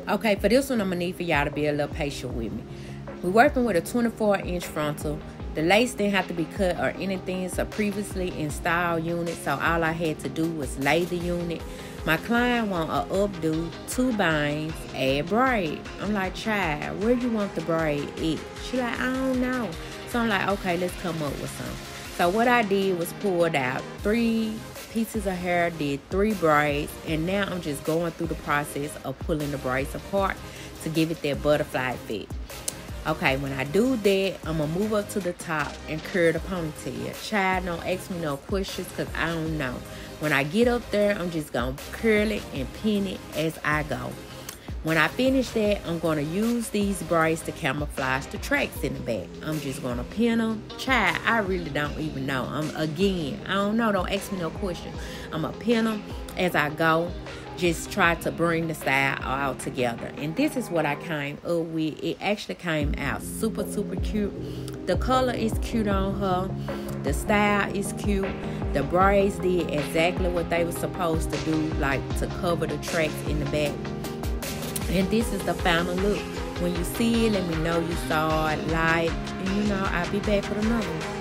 Okay, for this one, I'm going to need for y'all to be a little patient with me. We're working with a 24-inch frontal. The lace didn't have to be cut or anything. It's a previously installed unit, so all I had to do was lay the unit. My client want a updo, 2 binds, add braid. I'm like, child, where you want the braid at? She like, I don't know. So I'm like, okay, let's come up with some. So what I did was pulled out 3 pieces of hair, did 3 braids, and now I'm just going through the process of pulling the braids apart to give it that butterfly fit. Okay, when I do that, I'm going to move up to the top and curl the ponytail. Child, don't ask me no questions because I don't know. When I get up there, I'm just going to curl it and pin it as I go. When I finish that, I'm going to use these braids to camouflage the tracks in the back. I'm just going to pin them. Child, I really don't even know. I don't know. Don't ask me no questions. I'm going to pin them as I go. Just try to bring the style all together. And this is what I came up with. It actually came out super cute. The color is cute on her. The style is cute. The braids did exactly what they were supposed to do, like to cover the tracks in the back. And this is the final look. When you see it, let me know you saw it, like, and I'll be back with another one.